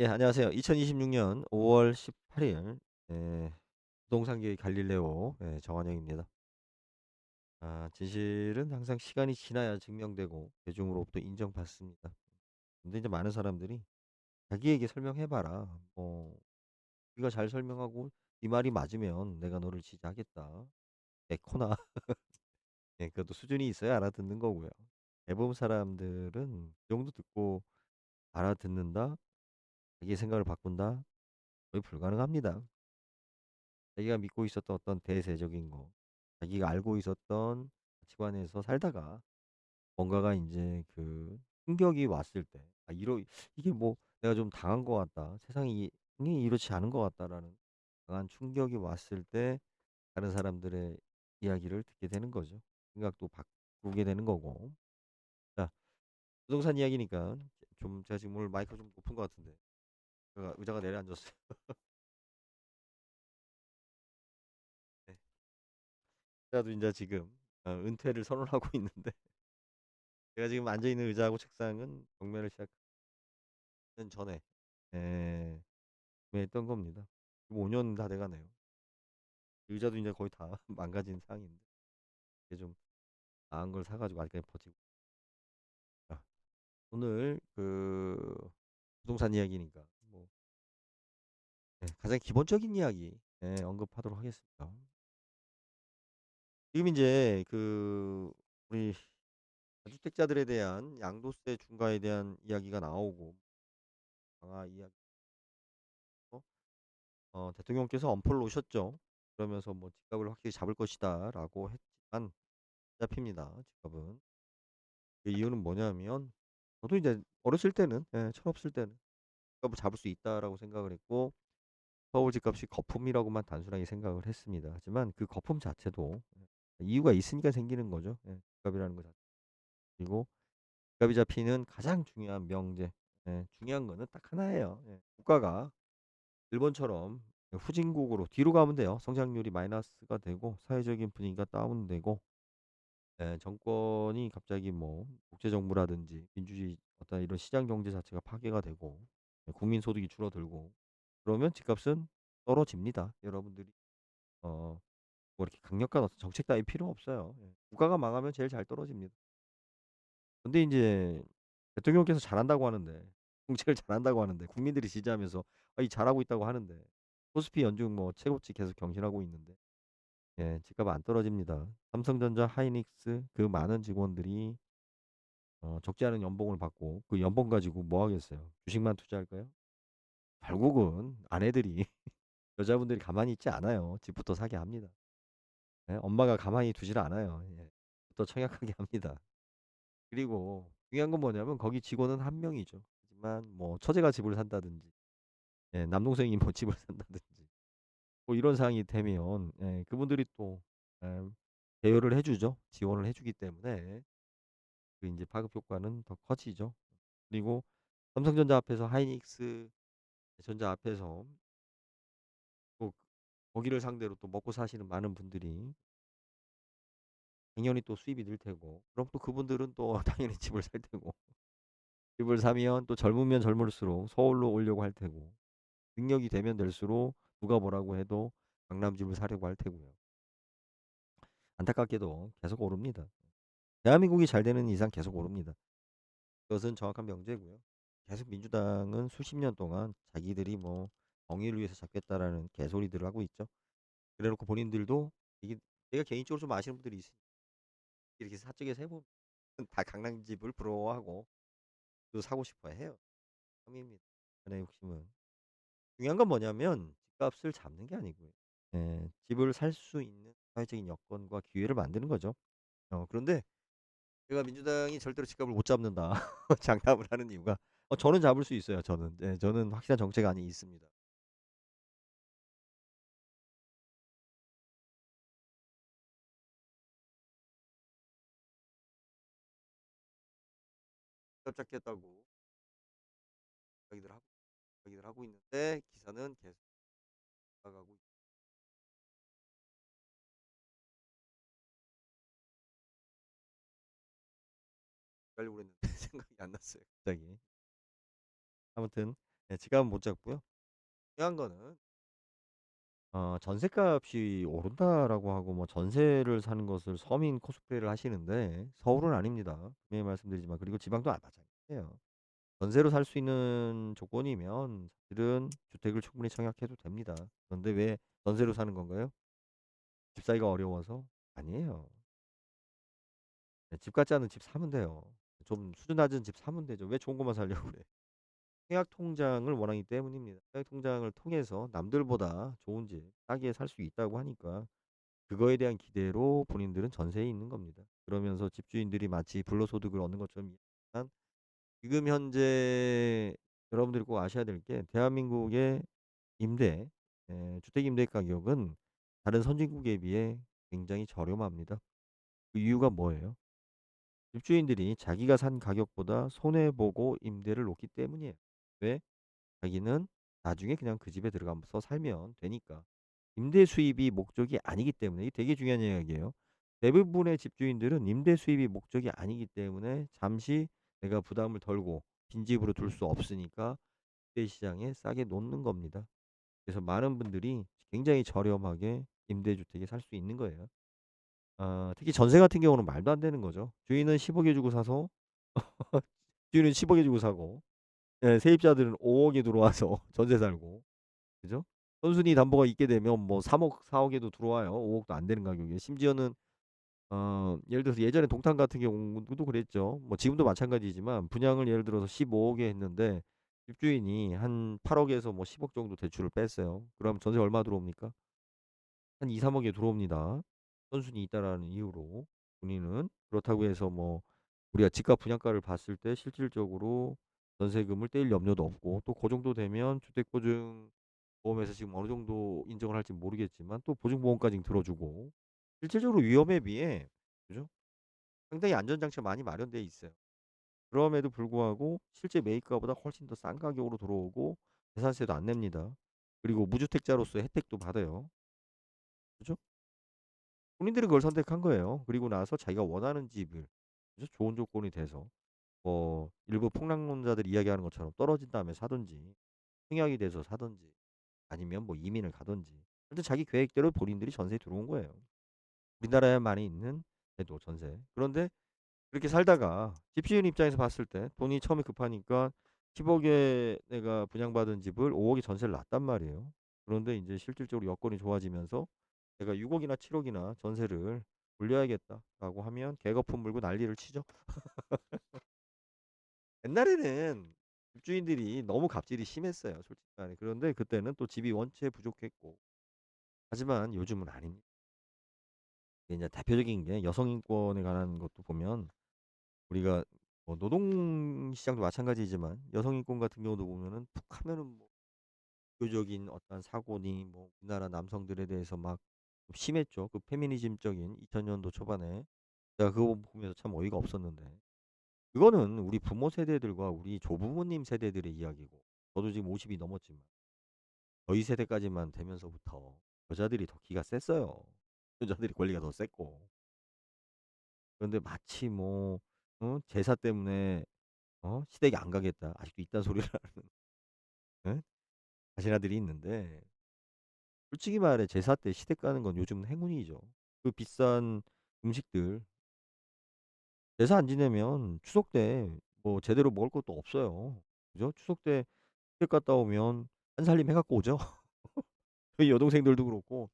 예, 안녕하세요. 2026년 5월 18일 부동산계의 갈릴레오, 정한영입니다. 진실은 항상 시간이 지나야 증명되고 대중으로부터 인정받습니다. 근데 이제 많은 사람들이 자기에게 설명해 봐라. 네가 잘 설명하고 네 말이 맞으면 내가 너를 지지하겠다. 에코나. 예, 그것도 수준이 있어야 알아듣는 거고요. 대부분 사람들은 그 정도 듣고 알아듣는다, 자기 생각을 바꾼다, 거의 불가능합니다. 자기가 믿고 있었던 어떤 대세적인 거, 자기가 알고 있었던 가치관에서 살다가 뭔가가 이제 그 충격이 왔을 때, 이게 뭐 '내가 좀 당한 것 같다. 세상이 이렇지 않은 것 같다.'라는 강한 충격이 왔을 때 다른 사람들의 이야기를 듣게 되는 거죠. 생각도 바꾸게 되는 거고. 자, 부동산 이야기니까 좀 제가 지금 오늘 마이크가 좀 높은 것 같은데 제가 의자가 내려앉았어요. 네. 저도 인제 지금 은퇴를 선언하고 있는데 제가 지금 앉아 있는 의자하고 책상은 경매를 시작하는 전에 구매했던 겁니다. 지금 5년 다 돼 가네요. 의자도 인제 거의 다 망가진 상황인데 이게 좀 나은 걸 사 가지고 아직까지 버티고. 자, 오늘 부동산 이야기니까 뭐 가장 기본적인 이야기 언급하도록 하겠습니다. 지금 인제 우리 다주택자들에 대한 양도세 중과에 대한 이야기가 나오고 강화 이야기 대통령께서 엄포를 놓으셨죠. 그러면서 뭐 "집값을 확실히 잡을 것이다."라고 했지만 안 잡힙니다, 집값은. 그 이유는 뭐냐면 저도 이제 어렸을 때는 철없을 때는 '집값을 잡을 수 있다.'라고 생각을 했고 서울 집값이 거품이라고만 단순하게 생각을 했습니다. 하지만 그 거품 자체도 이유가 있으니까 생기는 거죠. 집값이라는 거 자체. 그리고 집값이 잡히는 가장 중요한 명제, 중요한 거는 딱 하나예요. 국가가 일본처럼 후진국으로 뒤로 가면 돼요. 성장률이 마이너스가 되고 사회적인 분위기가 다운되고 정권이 갑자기 뭐 국제 정부라든지 민주주의 어떤 이런 시장 경제 자체가 파괴가 되고 국민 소득이 줄어들고 그러면 집값은 떨어집니다. 여러분들이 뭐 이렇게 강력한 어떤 정책 따위 필요 없어요. 국가가 망하면 제일 잘 떨어집니다. 근데 인제 대통령께서 잘한다고 하는데 정책을 잘한다고 하는데 국민들이 지지하면서 이 잘하고 있다고 하는데 코스피 연중 뭐 최고치 계속 경신하고 있는데 집값 안 떨어집니다. 삼성전자, 하이닉스 그 많은 직원들이 적지 않은 연봉을 받고 그 연봉 가지고 뭐 하겠어요? 주식만 투자할까요? 결국은 아내들이 여자분들이 가만히 있지 않아요. 집부터 사게 합니다. 엄마가 가만히 두질 않아요. 부터 청약하게 합니다. 그리고 중요한 건 뭐냐면 거기 직원은 한 명이죠. 하지만 뭐 처제가 집을 산다든지 남동생이 뭐 집을 산다든지 뭐 이런 상황이 되면 그분들이 또 예 대여를 해 주죠. 지원을 해 주기 때문에 그 인제 파급 효과는 더 커지죠. 그리고 삼성전자 앞에서 하이닉스 전자 앞에서 또 거기를 상대로 또 먹고 사시는 많은 분들이 당연히 또 수입이 늘 테고 그럼 또 그분들은 또 당연히 집을 살 테고 집을 사면 또 젊으면 젊을수록 서울로 오려고 할 테고 능력이 되면 될수록 누가 뭐라고 해도 강남 집을 사려고 할 테고요. 안타깝게도 계속 오릅니다. 대한민국이 잘 되는 이상 계속 오릅니다. 그것은 정확한 명제고요. 계속 민주당은 수십 년 동안 자기들이 뭐 "정의를 위해서 잡겠다."라는 개소리들을 하고 있죠. 그래 놓고 본인들도 이게 제가 개인적으로 좀 아시는 분들이 있으니까 이렇게 사적에서 해 보면 다 강남집을 부러워하고 또 사고 싶어 해요. 혐의입니다. 연애 욕심은. 중요한 건 뭐냐면 집값을 잡는 게 아니고요. 집을 살 수 있는 사회적인 여건과 기회를 만드는 거죠. 그런데 제가 민주당이 절대로 집값을 못 잡는다 장담을 하는 이유가 저는 잡을 수 있어요 저는. 저는 확실한 정책안이 있습니다. 집값 잡겠다고 이야기들 하고 이야기들 하고 있는데 기사는 계속 올라가고 하려고 그랬는데 생각이 안 났어요 갑자기. 아무튼 네, 지갑은 못 잡고요. 중요한 거는 "전셋값이 오른다."라고 하고 뭐 전세를 사는 것을 서민 코스프레를 하시는데 서울은 아닙니다. 분명히 말씀드리지만. 그리고 지방도 마찬가지예요. 전세로 살 수 있는 조건이면 사실은 주택을 충분히 청약해도 됩니다. 그런데 왜 전세로 사는 건가요? 집 사기가 어려워서? 아니에요. 네, 집 같지 않은 집 사면 돼요. 좀 수준 낮은 집 사면 되죠. 왜 좋은 것만 사려고 그래. 청약 통장을 원하기 때문입니다. 청약 통장을 통해서 남들보다 좋은 집 싸게 살 수 있다고 하니까 그거에 대한 기대로 본인들은 전세에 있는 겁니다. 그러면서 집주인들이 마치 불로소득을 얻는 것처럼 이야기하지만 지금 현재 여러분들이 꼭 아셔야 될 게 대한민국의 임대 주택 임대 가격은 다른 선진국에 비해 굉장히 저렴합니다. 그 이유가 뭐예요? 집주인들이 자기가 산 가격보다 손해 보고 임대를 놓기 때문이에요. 왜? 자기는 나중에 그냥 그 집에 들어가서 살면 되니까. 임대 수입이 목적이 아니기 때문에. 이게 되게 중요한 이야기예요. 대부분의 집주인들은 임대 수입이 목적이 아니기 때문에 잠시 내가 부담을 덜고 빈집으로 둘 수 없으니까 임대 시장에 싸게 놓는 겁니다. 그래서 많은 분들이 굉장히 저렴하게 임대주택에 살 수 있는 거예요. 특히 전세 같은 경우는 말도 안 되는 거죠. 주인은 10억에 주고 사서 주인은 10억에 주고 사고 예, 세입자들은 5억에 들어와서 전세 살고. 그죠? 선순위 담보가 있게 되면 뭐 3억 4억에도 들어와요. 5억도 안 되는 가격에. 심지어는 예를 들어서 예전에 동탄 같은 경우도 그랬죠. 뭐 지금도 마찬가지지만 분양을 예를 들어서 15억에 했는데 집주인이 한 8억에서 뭐 10억 정도 대출을 뺐어요. 그럼 전세 얼마 들어옵니까? 한 2-3억에 들어옵니다. 선순위 있다라는 이유로. 본인은 그렇다고 해서 뭐 우리가 집값 분양가를 봤을 때 실질적으로 전세금을 떼일 염려도 없고 또 고 정도 되면 주택보증보험에서 지금 어느 정도 인정을 할지 모르겠지만 또 보증보험까지 들어주고 실질적으로 위험에 비해 그죠? 상당히 안전장치가 많이 마련되어 있어요. 그럼에도 불구하고 실제 매입가보다 훨씬 더 싼 가격으로 들어오고 재산세도 안 냅니다. 그리고 무주택자로서의 혜택도 받아요. 그죠? 본인들이 그걸 선택한 거예요. 그리고 나서 자기가 원하는 집을 그죠? 좋은 조건이 돼서 뭐 일부 폭락론자들이 이야기하는 것처럼 떨어진 다음에 사든지 청약이 돼서 사든지 아니면 뭐 이민을 가든지 하여튼 자기 계획대로 본인들이 전세에 들어온 거예요. 우리나라에 많이 있는 제도 전세. 그런데 그렇게 살다가 집주인 입장에서 봤을 때 돈이 처음에 급하니까 10억에 내가 분양받은 집을 5억에 전세를 놨단 말이에요. 그런데 이제 실질적으로 여건이 좋아지면서 내가 6억이나 7억이나 전세를 올려야겠다라고 하면 개거품 물고 난리를 치죠. 옛날에는 집주인들이 너무 갑질이 심했어요, 솔직히 말해. 그런데 그때는 또 집이 원체 부족했고. 하지만 요즘은 아닙니다. 이게 이제 대표적인 게 여성 인권에 관한 것도 보면 우리가 뭐 노동 시장도 마찬가지지만 여성 인권 같은 경우도 보면은 툭 하면은 뭐 비교적인 어떤 사고니 뭐 우리나라 남성들에 대해서 막 좀 심했죠. 그 페미니즘적인 2000년도 초반에. 제가 그거 보면서 참 어이가 없었는데. 그거는 우리 부모 세대들과 우리 조부모님 세대들의 이야기고 저도 지금 50이 넘었지만 저희 세대까지만 되면서부터 여자들이 더 기가 셌어요. 여자들이 권리가 더 셌고. 그런데 마치 뭐 제사 때문에 시댁에 안 가겠다. 아직도 이딴 소리를 하는 예? 가시나들이 있는데 솔직히 말해 제사 때 시댁 가는 건 요즘은 행운이죠. 그 비싼 음식들 제사 안 지내면 추석 때 뭐 제대로 먹을 것도 없어요. 그죠? 추석 때 시댁 갔다 오면 한 살림 해 갖고 오죠. 저희 여동생들도 그렇고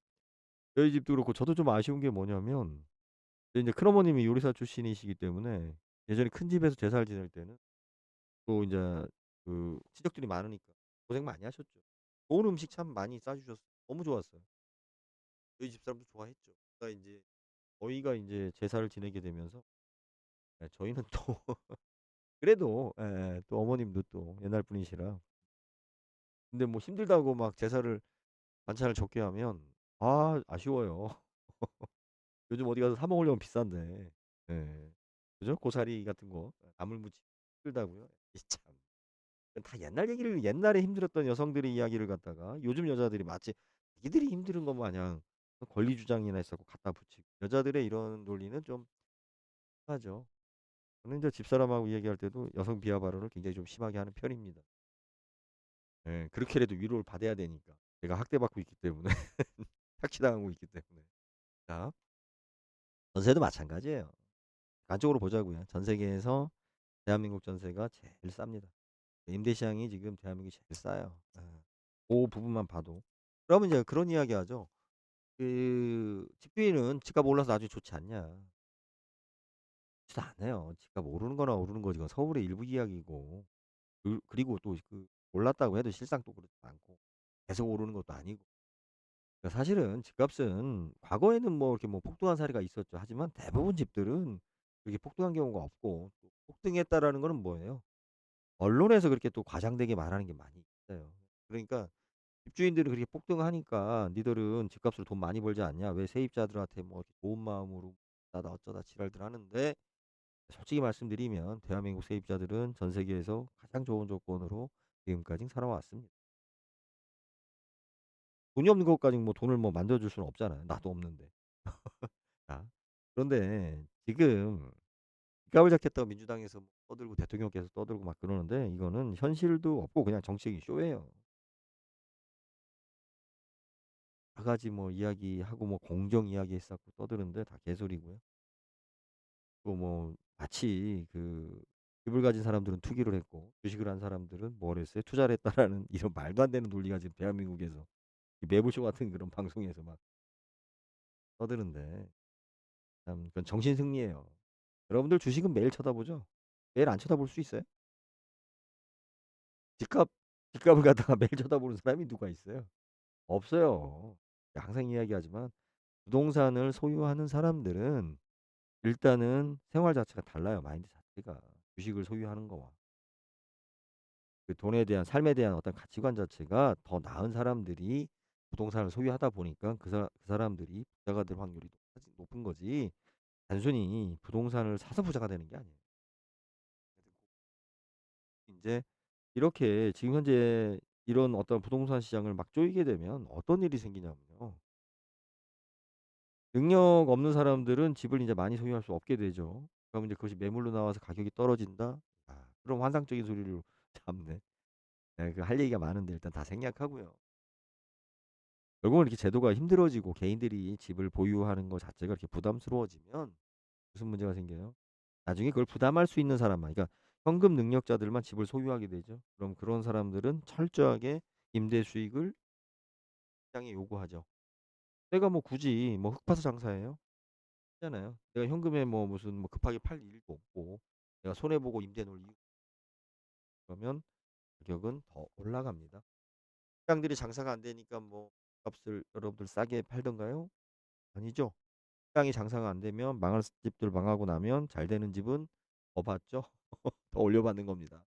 저희 집도 그렇고 저도 좀 아쉬운 게 뭐냐면 이제 큰어머님이 요리사 출신이시기 때문에 예전에 큰 집에서 제사를 지낼 때는 또 인제 그 친척들이 많으니까 고생 많이 하셨죠. 좋은 음식 참 많이 싸 주셨어요. 너무 좋았어요. 저희 집사람도 좋아했죠. 그러니까 인제 저희가 인제 제사를 지내게 되면서 저희는 또 그래도 예예 또 어머님도 또 옛날 분이시라 근데 뭐 힘들다고 막 제사를 반찬을 적게 하면 아쉬워요. 요즘 어디 가서 사 먹으려면 비싼데. 예. 그죠? 고사리 같은 거 나물 무치기 힘들다고요. 이 참. 다 옛날 얘기를 옛날에 힘들었던 여성들의 이야기를 갖다가 요즘 여자들이 마치 자기들이 힘든 것 마냥 권리 주장이나 해서 갖다 붙이고 여자들의 이런 논리는 좀 심하죠. 저는 이제 집사람하고 얘기할 때도 여성 비하 발언을 굉장히 좀 심하게 하는 편입니다. 예. 그렇게라도 위로를 받아야 되니까. 제가 학대받고 있기 때문에. 착취당하고 있기 때문에. 자, 전세도 마찬가지예요. 객관적으로 보자고요. 전 세계에서 대한민국 전세가 제일 쌉니다. 임대 시장이 지금 대한민국이 제일 싸요. 예. 고 부분만 봐도. 그러면 이제 그런 이야기하죠. "집주인은 집값 올라서 나중에 좋지 않냐." 좋지도 않아요. 집값 오르는 거나 오르는 거지 그건 서울의 일부 이야기고 그리고 또 올랐다고 해도 실상 또 그렇지 않고 계속 오르는 것도 아니고. 그러니까 사실은 집값은 과거에는 뭐 이렇게 뭐 폭등한 사례가 있었죠. 하지만 대부분 집들은 그렇게 폭등한 경우가 없고 또 폭등했다라는 거는 뭐예요? 언론에서 그렇게 또 과장되게 말하는 게 많이 있어요. 그러니까 집주인들이 그렇게 폭등하니까 "니들은 집값으로 돈 많이 벌지 않냐? 왜 세입자들한테 뭐 이렇게 좋은 마음으로 나다 어쩌다 지랄들 하는데." 솔직히 말씀드리면 대한민국 세입자들은 전 세계에서 가장 좋은 조건으로 지금까지 살아왔습니다. 돈이 없는 것까지 뭐 돈을 뭐 만들어 줄 수는 없잖아요. 나도 없는데. 자, 그런데 지금 깃갑을 잡겠다고 민주당에서 뭐 떠들고 대통령께서 떠들고 막 그러는데 이거는 현실도 없고 그냥 정치적인 쇼예요. 여러 가지 뭐 이야기하고 뭐 공정 이야기 했었고 떠드는데 다 개소리고요. 또 뭐 마치 집을 가진 사람들은 투기를 했고 주식을 한 사람들은 뭘 했어요? 투자를 했다라는 이런 말도 안 되는 논리가 지금 대한민국에서 이 매부쇼 같은 그런 방송에서 막 떠드는데 참 그건 정신승리예요. 여러분들 주식은 매일 쳐다보죠? 매일 안 쳐다볼 수 있어요? 집값 집값을 갖다가 매일 쳐다보는 사람이 누가 있어요? 없어요. 항상 이야기하지만 부동산을 소유하는 사람들은 일단은 생활 자체가 달라요, 마인드 자체가. 주식을 소유하는 거와. 그 돈에 대한 삶에 대한 어떤 가치관 자체가 더 나은 사람들이 부동산을 소유하다 보니까 그 사람들이 부자가 될 확률이 높은 거지 단순히 부동산을 사서 부자가 되는 게 아니에요. 인제 이렇게 지금 현재 이런 어떤 부동산 시장을 막 조이게 되면 어떤 일이 생기냐면요. 능력 없는 사람들은 집을 인제 많이 소유할 수 없게 되죠. 그럼 인제 그것이 매물로 나와서 가격이 떨어진다? 그럼 환상적인 소리로 참네. 네, 할 얘기가 많은데 일단 다 생략하고요. 결국은 이렇게 제도가 힘들어지고 개인들이 집을 보유하는 거 자체가 이렇게 부담스러워지면 무슨 문제가 생겨요? 나중에 그걸 부담할 수 있는 사람만 그러니까 현금 능력자들만 집을 소유하게 되죠. 그럼 그런 사람들은 철저하게 임대 수익을 시장에 요구하죠. 내가 뭐 굳이 뭐 흙 파서 장사해요? 하잖아요. 내가 현금에 뭐 무슨 뭐 급하게 팔 일도 없고 내가 손해 보고 임대 놓을 이유 그러면 가격은 더 올라갑니다. 시장들이 장사가 안 되니까 뭐 값을 여러분들 싸게 팔던가요? 아니죠. 시장이 장사가 안 되면 망할 집들 망하고 나면 잘 되는 집은 더 받죠. 더 올려받는 겁니다.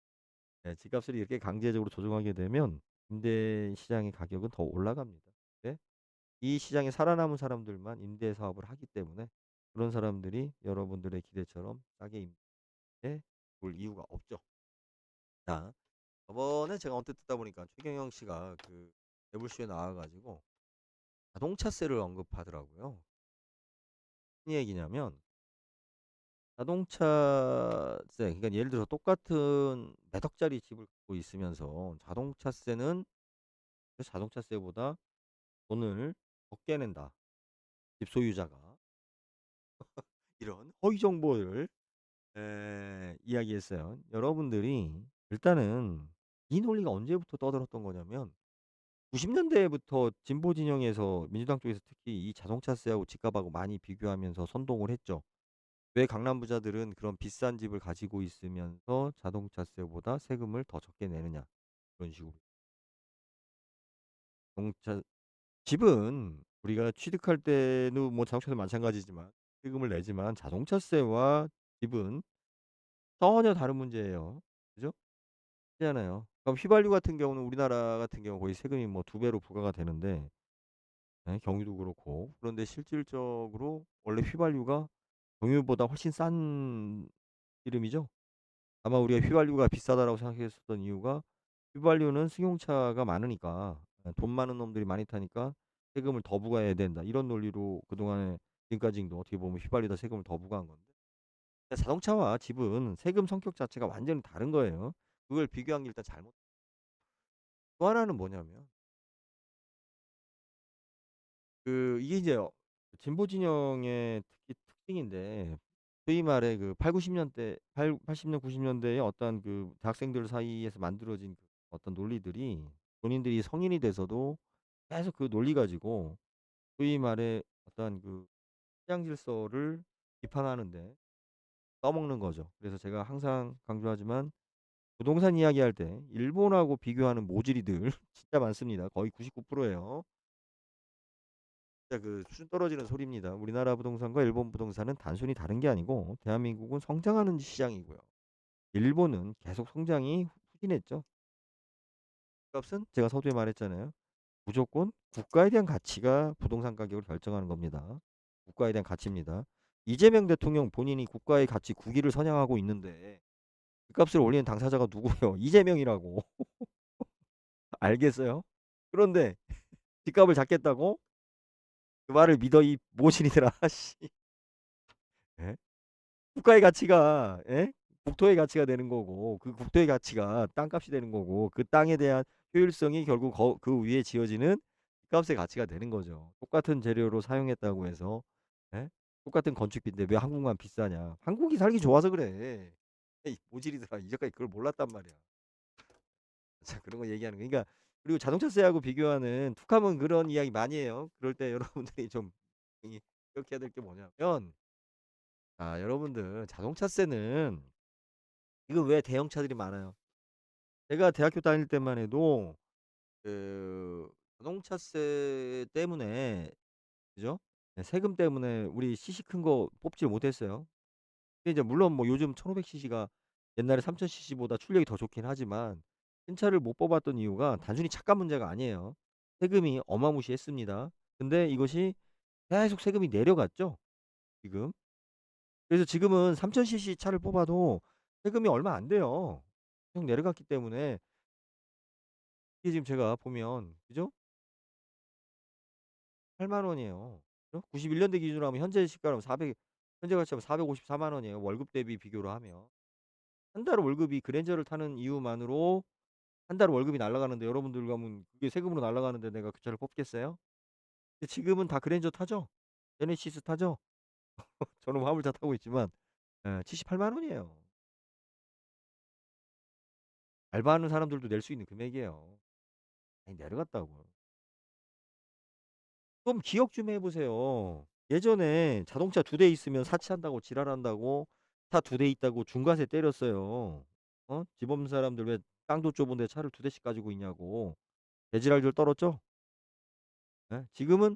네, 집값을 이렇게 강제적으로 조정하게 되면 임대 시장의 가격은 더 올라갑니다. 네? 이 시장에 살아남은 사람들만 임대 사업을 하기 때문에 그런 사람들이 여러분들의 기대처럼 싸게 임대해 볼 이유가 없죠. 자, 저번에 제가 언뜻 듣다 보니까 최경영 씨가 매불쇼에 나와 가지고 자동차세를 언급하더라고요. 무슨 얘기냐면 자동차세 그러니까 예를 들어서 똑같은 몇 억짜리 집을 갖고 있으면서 자동차세보다 돈을 적게 낸다. 집 소유자가. 이런 허위 정보를 이야기했어요. 여러분들이 일단은 이 논리가 언제부터 떠들었던 거냐면 90 년대부터 진보 진영에서 민주당 쪽에서 특히 이 자동차세하고 집값하고 많이 비교하면서 선동을 했죠. 왜 강남 부자들은 그런 비싼 집을 가지고 있으면서 자동차세보다 세금을 더 적게 내느냐. 그런 식으로. 자동차 집은 우리가 취득할 때는 뭐 자동차도 마찬가지지만 세금을 내지만 자동차세와 집은 전혀 다른 문제예요. 그죠? 그렇잖아요. 그럼 휘발유 같은 경우는 우리나라 같은 경우 거의 세금이 뭐 2 배로 부과가 되는데 예 경유도 그렇고. 그런데 실질적으로 원래 휘발유가 경유보다 훨씬 싼 이름이죠. 아마 우리가 휘발유가 비싸다라고 생각했었던 이유가 휘발유는 승용차가 많으니까 돈 많은 놈들이 많이 타니까 세금을 더 부과해야 된다. 이런 논리로 그동안에 지금까지도 어떻게 보면 휘발유에다 세금을 더 부과한 건데 자동차와 집은 세금 성격 자체가 완전히 다른 거예요. 그걸 비교한 게 일단 잘못 또 하나는 뭐냐면 이게 이제 진보 진영의 특징인데 소위 말해 그 8-90 년대 80 년 90 년대에 어떤 그 대학생들 사이에서 만들어진 그 어떤 논리들이 본인들이 성인이 돼서도 계속 그 논리 가지고 소위 말해 어떤 그 시장 질서를 비판하는 데 써먹는 거죠. 그래서 제가 항상 강조하지만 부동산 이야기할 때 일본하고 비교하는 모질이들 진짜 많습니다. 거의 99% 예요. 진짜 그 수준 떨어지는 소리입니다. 우리나라 부동산과 일본 부동산은 단순히 다른 게 아니고 대한민국은 성장하는 시장이고요. 일본은 계속 성장이 후진했죠. 값은 제가 서두에 말했잖아요. 무조건 국가에 대한 가치가 부동산 가격을 결정하는 겁니다. 국가에 대한 가치입니다. 이재명 대통령 본인이 국가의 가치 국위를 선양하고 있는데 그 값을 올리는 당사자가 누구예요? 이재명이라고. 알겠어요? 그런데 집값을 잡겠다고? 그 말을 믿어 이 모신이들아. 씨. 예? 국가의 가치가 국토의 가치가 되는 거고 그 국토의 가치가 땅값이 되는 거고 그 땅에 대한 효율성이 결국 그 위에 지어지는 값의 가치가 되는 거죠. 똑같은 재료로 사용했다고 해서 예? 똑같은 건축비인데 왜 한국만 비싸냐? 한국이 살기 좋아서 그래. 이 모질이들아 이제까지 그걸 몰랐단 말이야. 자 그런 거 얘기하는 거. 그러니까 그리고 자동차세하고 비교하는 툭하면 그런 이야기 많이 해요. 그럴 때 여러분들이 좀 기억해야 될 게 뭐냐면 여러분들 자동차세는 이거 왜 대형차들이 많아요. 제가 대학교 다닐 때만 해도 그 자동차세 때문에 그죠? 네, 세금 때문에 우리 cc 큰 거 뽑지를 못했어요. 근데 이제 물론 뭐 요즘 1500cc가 옛날에 3000cc보다 출력이 더 좋긴 하지만 신차를 못 뽑았던 이유가 단순히 차가 문제가 아니에요. 세금이 어마무시했습니다. 근데 이것이 계속 세금이 내려갔죠, 지금. 그래서 지금은 3000cc 차를 뽑아도 세금이 얼마 안 돼요. 계속 내려갔기 때문에 이게 지금 제가 보면 그죠? 8만 원이에요. 그죠? 91년대 기준으로 하면 현재 시가로 400 현재 가치로 454만 원이에요. 월급 대비 비교로 하면. 한 달 월급이 그랜저를 타는 이유만으로 한 달 월급이 날아가는데 여러분들 가면 그게 세금으로 날아가는데 내가 그 차를 뽑겠어요? 근데 지금은 다 그랜저 타죠? 제네시스 타죠? 저는 화물차 타고 있지만 78만 원이에요. 알바하는 사람들도 낼 수 있는 금액이에요. 많이 내려갔다고요. 좀 기억 좀 해 보세요. 예전에 자동차 2대 있으면 사치한다고 지랄한다고 차 2대 있다고 중과세 때렸어요. 집 없는 사람들 왜 땅도 좁은데 차를 2대씩 가지고 있냐고. 개지랄들 떨었죠? 예. 지금은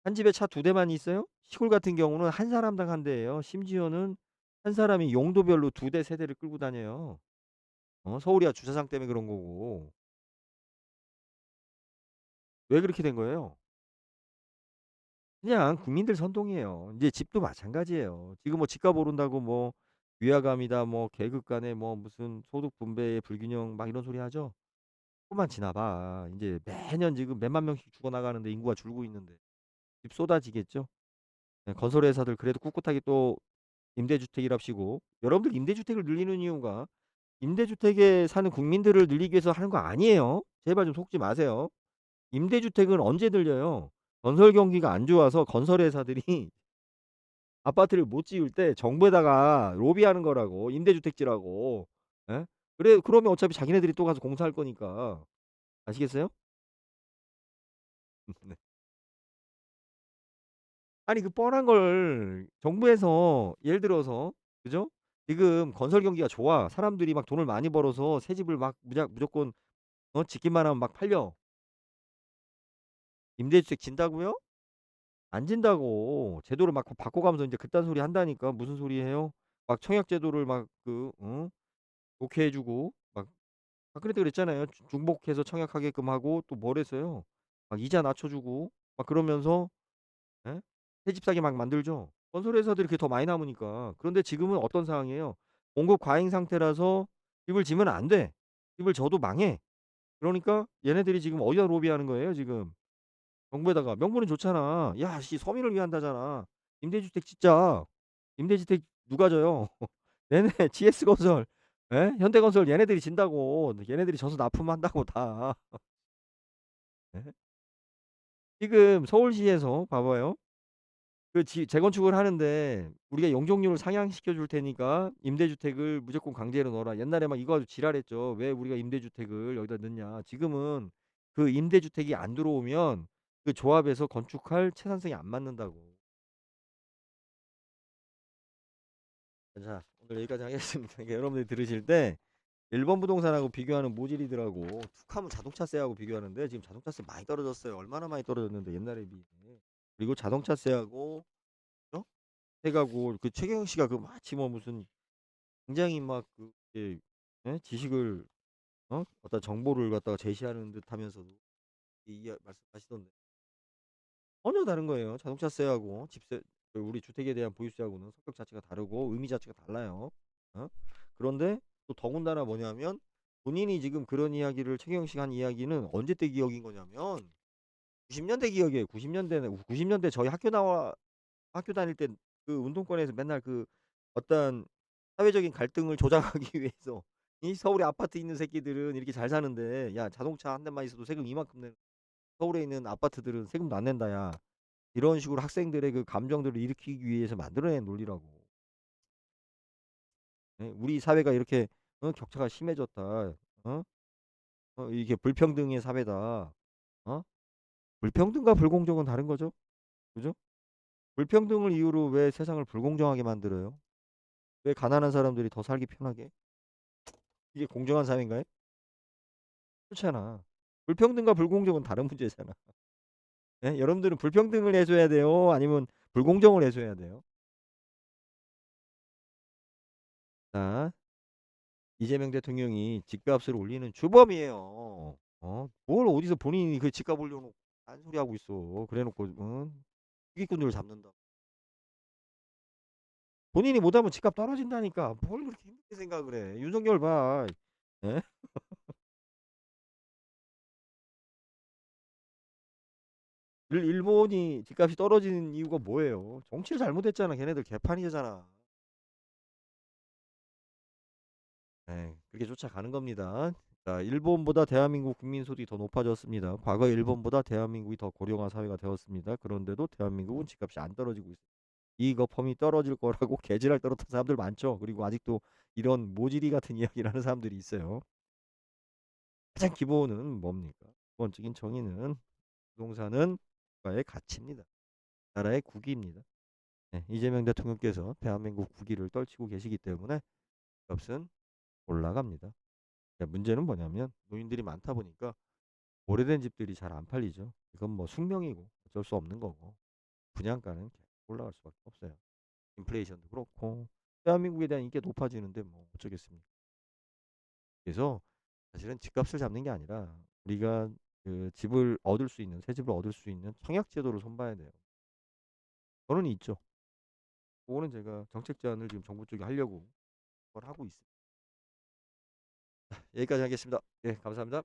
한 집에 차 2대만 있어요? 시골 같은 경우는 한 사람당 한 대예요. 심지어는 한 사람이 용도별로 2대, 3대를 끌고 다녀요. 서울이야 주차장 때문에 그런 거고. 왜 그렇게 된 거예요? 그냥 국민들 선동이에요. 인제 집도 마찬가지예요. 지금 뭐 집값 오른다고 뭐 위화감이다 뭐 계급 간에 뭐 무슨 소득 분배의 불균형 막 이런 소리 하죠. 조금만 지나 봐. 인제 매년 지금 몇만 명씩 죽어 나가는데 인구가 줄고 있는데 집 쏟아지겠죠. 예 건설 회사들 그래도 꿋꿋하게 또 임대주택이랍시고 여러분들 임대주택을 늘리는 이유가 임대주택에 사는 국민들을 늘리기 위해서 하는 거 아니에요. 제발 좀 속지 마세요. 임대주택은 언제 늘려요? 건설 경기가 안 좋아서 건설 회사들이 아파트를 못 지을 때 정부에다가 로비하는 거라고 임대주택지라고. 예? 그래 그러면 어차피 자기네들이 또 가서 공사할 거니까. 아시겠어요? 네. 아니 그 뻔한 걸 정부에서 예를 들어서 그죠? 지금 건설 경기가 좋아. 사람들이 막 돈을 많이 벌어서 새 집을 막 무조건 짓기만 하면 막 팔려. 임대주택 진다고요? 안 진다고. 제도를 막 바꿔가면서 인제 그딴 소리 한다니까. 무슨 소리예요? 막 청약 제도를 막 좋게 해 주고 막 박근혜 때 그랬잖아요. 중복해서 청약하게끔 하고 또 뭘 했어요? 막 이자 낮춰 주고 막 그러면서 예? 새집 사게 막 만들죠. 건설 회사들이 그게 더 많이 남으니까. 그런데 지금은 어떤 상황이에요? 공급 과잉 상태라서 집을 지으면 안 돼. 집을 져도 망해. 그러니까 얘네들이 지금 어디다 로비하는 거예요 지금. 정부에다가. 명분은 좋잖아. "야 씨 서민을 위한다잖아. 임대주택 짓자." 임대주택 누가 져요? 얘네 GS건설. 예? 현대건설 얘네들이 진다고. 얘네들이 져서 납품한다고 다. 예? 지금 서울시에서 봐봐요. 그 재건축을 하는데 "우리가 용적률을 상향시켜 줄 테니까 임대주택을 무조건 강제로 넣어라." 옛날에 막 이거 가지고 지랄했죠. "왜 우리가 임대주택을 여기다 넣냐." 지금은 그 임대주택이 안 들어오면 그 조합에서 건축할 채산성이 안 맞는다고. 자, 오늘 여기까지 하겠습니다. 그러니까 여러분들이 들으실 때 일본 부동산하고 비교하는 모질이들하고 툭하면 자동차세하고 비교하는데 지금 자동차세 많이 떨어졌어요. 얼마나 많이 떨어졌는데 옛날에 비해. 그리고 자동차세하고 어? 해가고 그 최경영 씨가 그 마치 뭐 무슨 굉장히 막 그게 예? 지식을 어떤 정보를 갖다가 제시하는 듯하면서도 말씀하시던데 전혀 다른 거예요. 자동차세하고 집세 그 우리 주택에 대한 보유세하고는 성격 자체가 다르고 의미 자체가 달라요. 어? 그런데 또 더군다나 뭐냐면 본인이 지금 그런 이야기를 최경영 씨가 한 이야기는 언제 때 기억인 거냐면 90년대 기억이에요. 90년대 저희 학교 다닐 때 그 운동권에서 맨날 그 어떤 사회적인 갈등을 조장하기 위해서 이 서울에 아파트 있는 새끼들은 이렇게 잘 사는데 야 자동차 한 대만 있어도 세금 이만큼 내 서울에 있는 아파트들은 세금도 안 낸다 야. 이런 식으로 학생들의 그 감정들을 일으키기 위해서 만들어낸 논리라고. 예? 우리 사회가 이렇게 격차가 심해졌다. 어? 이게 불평등의 사회다. 어? 불평등과 불공정은 다른 거죠. 그죠? 불평등을 이유로 왜 세상을 불공정하게 만들어요? 왜 가난한 사람들이 더 살기 편하게? 이게 공정한 사회인가요? 그렇잖아. 불평등과 불공정은 다른 문제잖아. 예? 여러분들은 불평등을 해줘야 돼요? 아니면 불공정을 해줘야 돼요? 자, 이재명 대통령이 집값을 올리는 주범이에요. 뭘 어디서 본인이 그 집값 올려놓고 딴소리 하고 있어. 그래놓고 사기꾼들을 잡는다. 본인이 못하면 집값 떨어진다니까. 뭘 그렇게 힘들게 생각을 해. 윤석열 봐. 예? 일본이 집값이 떨어지는 이유가 뭐예요? 정치를 잘못했잖아. 걔네들 개판이잖아. 네, 그렇게 쫓아가는 겁니다. 자, 일본보다 대한민국 국민 소득이 더 높아졌습니다. 과거 일본보다 대한민국이 더 고령화 사회가 되었습니다. 그런데도 대한민국은 집값이 안 떨어지고 있어요. 이거 펌이 떨어질 거라고 개지랄 떨었던 사람들 많죠. 그리고 아직도 이런 모지리 같은 이야기를 하는 사람들이 있어요. 가장 기본은 뭡니까? 기본적인 정의는 부동산은 국가의 가치입니다. 나라의 국위입니다. 네, 이재명 대통령께서 대한민국 국위를 떨치고 계시기 때문에 값은 올라갑니다. 문제는 뭐냐면 노인들이 많다 보니까 오래된 집들이 잘 안 팔리죠. 이건 뭐 숙명이고 어쩔 수 없는 거고 분양가는 계속 올라갈 수밖에 없어요. 인플레이션도 그렇고 대한민국에 대한 인기가 높아지는데 뭐 어쩌겠습니까. 그래서 사실은 집값을 잡는 게 아니라 우리가 그 집을 얻을 수 있는 새 집을 얻을 수 있는 청약 제도를 손봐야 돼요. 저는 있죠. 그거는 제가 정책 제안을 지금 정부 쪽에 하려고 그걸 하고 있습니다. 여기까지 하겠습니다. 예, 감사합니다.